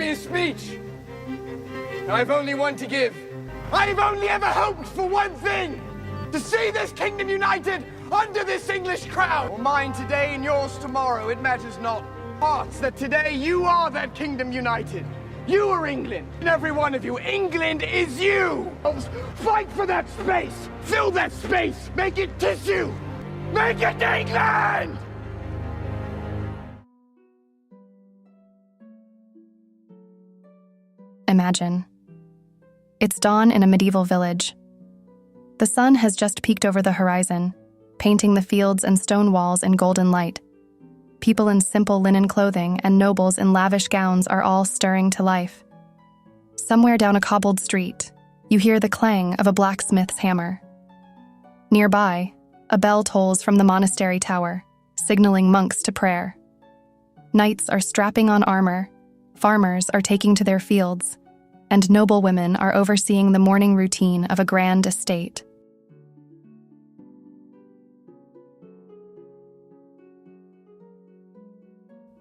me a speech. I've only one to give. I've only ever hoped for one thing. To see this kingdom united under this English crown. Or mine today and yours tomorrow, it matters not. Hearts, that today you are that kingdom united. You are England, and every one of you. England is you! Fight for that space! Fill that space! Make it tissue! Make it England! Imagine. It's dawn in a medieval village. The sun has just peeked over the horizon, painting the fields and stone walls in golden light. People in simple linen clothing and nobles in lavish gowns are all stirring to life. Somewhere down a cobbled street, you hear the clang of a blacksmith's hammer. Nearby, a bell tolls from the monastery tower, signaling monks to prayer. Knights are strapping on armor, farmers are taking to their fields, and noblewomen are overseeing the morning routine of a grand estate.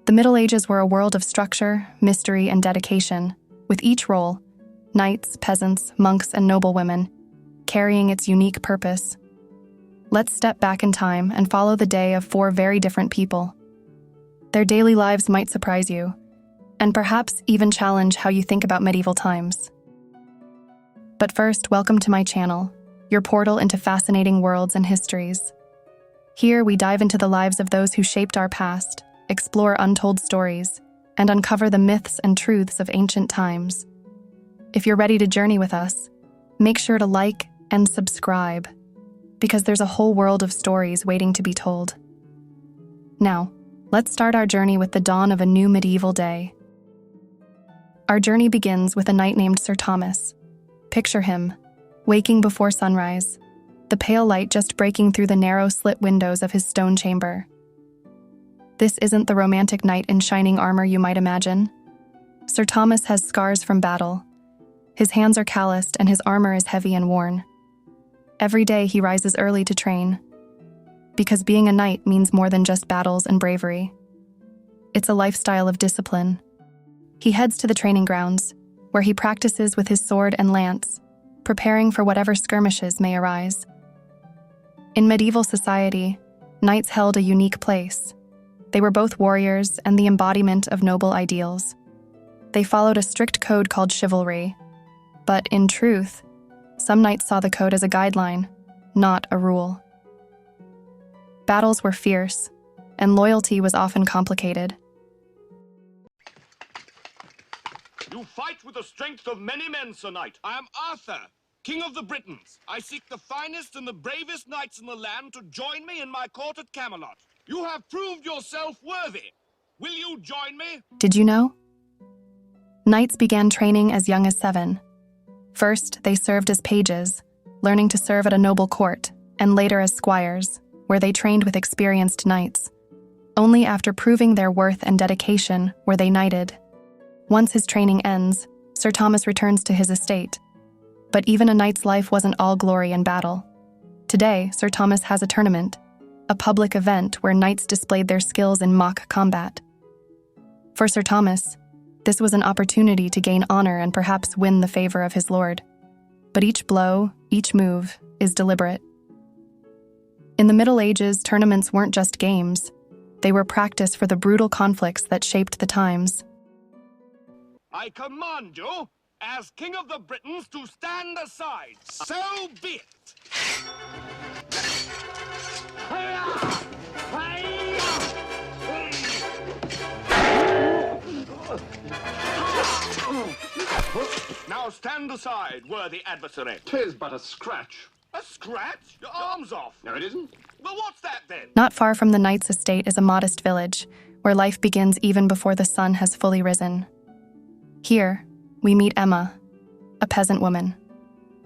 The Middle Ages were a world of structure, mystery, and dedication, with each role, knights, peasants, monks, and noblewomen, carrying its unique purpose. Let's step back in time and follow the day of four very different people. Their daily lives might surprise you, and perhaps even challenge how you think about medieval times. But first, welcome to my channel, your portal into fascinating worlds and histories. Here we dive into the lives of those who shaped our past, explore untold stories, and uncover the myths and truths of ancient times. If you're ready to journey with us, make sure to like and subscribe, because there's a whole world of stories waiting to be told. Now, let's start our journey with the dawn of a new medieval day. Our journey begins with a knight named Sir Thomas. Picture him, waking before sunrise, the pale light just breaking through the narrow slit windows of his stone chamber. This isn't the romantic knight in shining armor you might imagine. Sir Thomas has scars from battle. His hands are calloused and his armor is heavy and worn. Every day he rises early to train, because being a knight means more than just battles and bravery. It's a lifestyle of discipline. He heads to the training grounds, where he practices with his sword and lance, preparing for whatever skirmishes may arise. In medieval society, knights held a unique place. They were both warriors and the embodiment of noble ideals. They followed a strict code called chivalry, but in truth, some knights saw the code as a guideline, not a rule. Battles were fierce, and loyalty was often complicated. You fight with the strength of many men, Sir Knight. I am Arthur, King of the Britons. I seek the finest and the bravest knights in the land to join me in my court at Camelot. You have proved yourself worthy. Will you join me? Did you know? Knights began training as young as 7. First, they served as pages, learning to serve at a noble court, and later as squires, where they trained with experienced knights. Only after proving their worth and dedication were they knighted. Once his training ends, Sir Thomas returns to his estate. But even a knight's life wasn't all glory and battle. Today, Sir Thomas has a tournament, a public event where knights displayed their skills in mock combat. For Sir Thomas, this was an opportunity to gain honor and perhaps win the favor of his lord. But each blow, each move, is deliberate. In the Middle Ages, tournaments weren't just games. They were practice for the brutal conflicts that shaped the times. I command you, as King of the Britons, to stand aside. So be it. Now stand aside, worthy adversary. 'Tis but a scratch. A scratch? Your arm's off. No, it isn't. Well, what's that then? Not far from the knight's estate is a modest village, where life begins even before the sun has fully risen. Here, we meet Emma, a peasant woman.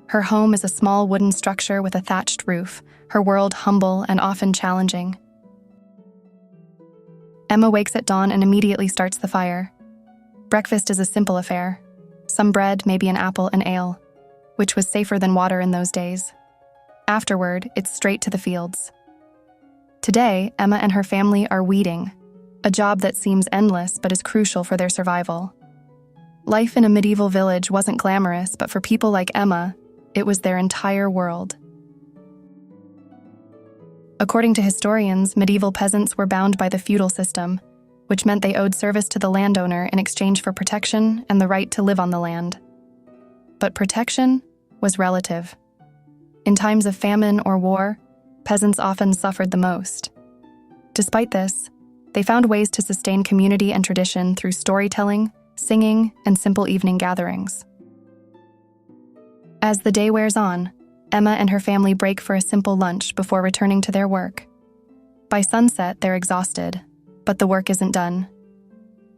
Her home is a small wooden structure with a thatched roof, her world humble and often challenging. Emma wakes at dawn and immediately starts the fire. Breakfast is a simple affair. Some bread, maybe an apple, and ale, which was safer than water in those days. Afterward, it's straight to the fields. Today, Emma and her family are weeding, a job that seems endless but is crucial for their survival. Life in a medieval village wasn't glamorous, but for people like Emma, it was their entire world. According to historians, medieval peasants were bound by the feudal system, which meant they owed service to the landowner in exchange for protection and the right to live on the land. But protection was relative. In times of famine or war, peasants often suffered the most. Despite this, they found ways to sustain community and tradition through storytelling, singing, and simple evening gatherings. As the day wears on, Emma and her family break for a simple lunch before returning to their work. By sunset, they're exhausted, but the work isn't done.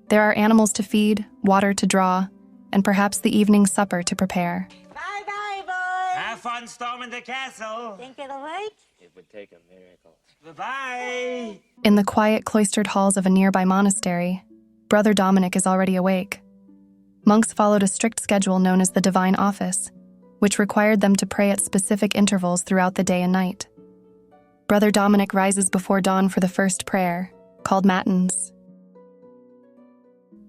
There are animals to feed, water to draw, and perhaps the evening supper to prepare. Bye-bye, boys. Have fun storming the castle. Think it'll work? It would take a miracle. Bye-bye. In the quiet, cloistered halls of a nearby monastery, Brother Dominic is already awake. Monks followed a strict schedule known as the Divine Office, which required them to pray at specific intervals throughout the day and night. Brother Dominic rises before dawn for the first prayer, called Matins.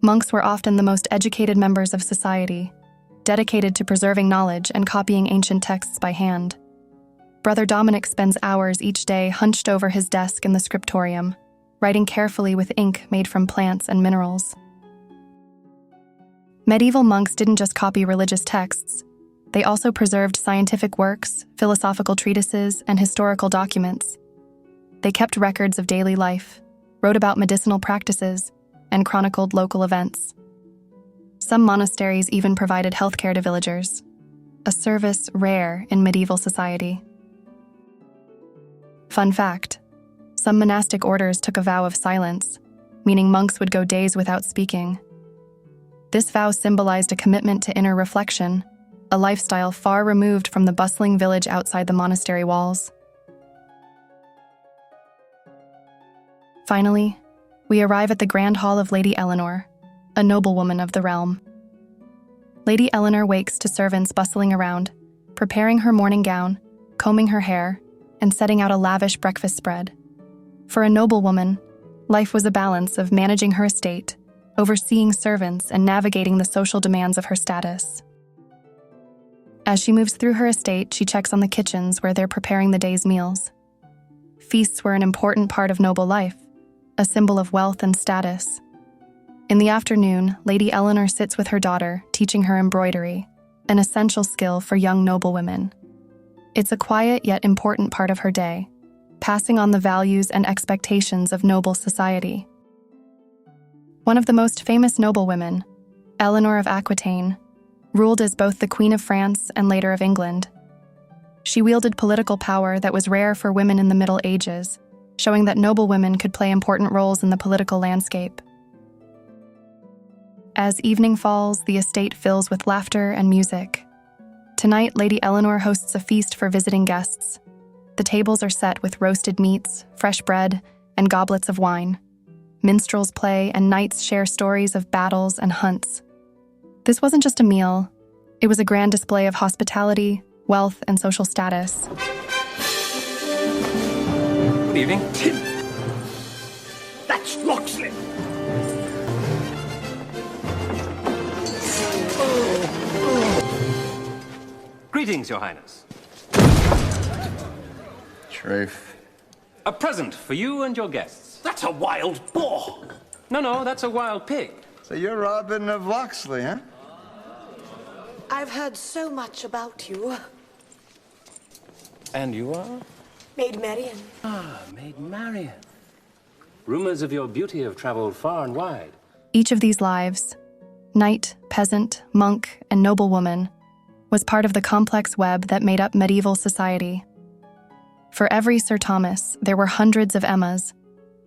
Monks were often the most educated members of society, dedicated to preserving knowledge and copying ancient texts by hand. Brother Dominic spends hours each day hunched over his desk in the scriptorium, writing carefully with ink made from plants and minerals. Medieval monks didn't just copy religious texts. They also preserved scientific works, philosophical treatises, and historical documents. They kept records of daily life, wrote about medicinal practices, and chronicled local events. Some monasteries even provided healthcare to villagers, a service rare in medieval society. Fun fact: some monastic orders took a vow of silence, meaning monks would go days without speaking. This vow symbolized a commitment to inner reflection, a lifestyle far removed from the bustling village outside the monastery walls. Finally, we arrive at the grand hall of Lady Eleanor, a noblewoman of the realm. Lady Eleanor wakes to servants bustling around, preparing her morning gown, combing her hair, and setting out a lavish breakfast spread. For a noblewoman, life was a balance of managing her estate, overseeing servants, and navigating the social demands of her status. As she moves through her estate, she checks on the kitchens where they're preparing the day's meals. Feasts were an important part of noble life, a symbol of wealth and status. In the afternoon, Lady Eleanor sits with her daughter, teaching her embroidery, an essential skill for young noblewomen. It's a quiet yet important part of her day, passing on the values and expectations of noble society. One of the most famous noblewomen, Eleanor of Aquitaine, ruled as both the Queen of France and later of England. She wielded political power that was rare for women in the Middle Ages, showing that noblewomen could play important roles in the political landscape. As evening falls, the estate fills with laughter and music. Tonight, Lady Eleanor hosts a feast for visiting guests. The tables are set with roasted meats, fresh bread, and goblets of wine. Minstrels play, and knights share stories of battles and hunts. This wasn't just a meal. It was a grand display of hospitality, wealth, and social status. Good evening. Tim! That's Locksley! Greetings, Your Highness. Truth. A present for you and your guests. That's a wild boar! No, that's a wild pig. So you're Robin of Locksley, huh? I've heard so much about you. And you are? Maid Marian. Maid Marian. Rumors of your beauty have traveled far and wide. Each of these lives, knight, peasant, monk, and noblewoman, was part of the complex web that made up medieval society. For every Sir Thomas, there were hundreds of Emmas,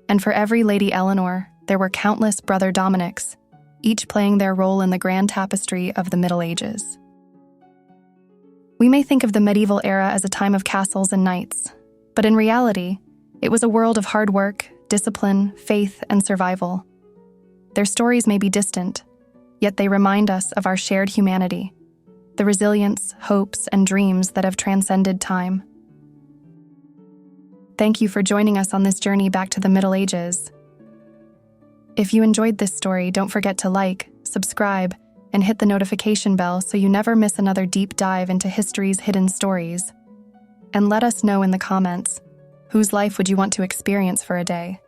and for every Lady Eleanor, there were countless Brother Dominics, each playing their role in the grand tapestry of the Middle Ages. We may think of the medieval era as a time of castles and knights, but in reality, it was a world of hard work, discipline, faith, and survival. Their stories may be distant, yet they remind us of our shared humanity, the resilience, hopes, and dreams that have transcended time. Thank you for joining us on this journey back to the Middle Ages. If you enjoyed this story, don't forget to like, subscribe, and hit the notification bell so you never miss another deep dive into history's hidden stories. And let us know in the comments, whose life would you want to experience for a day?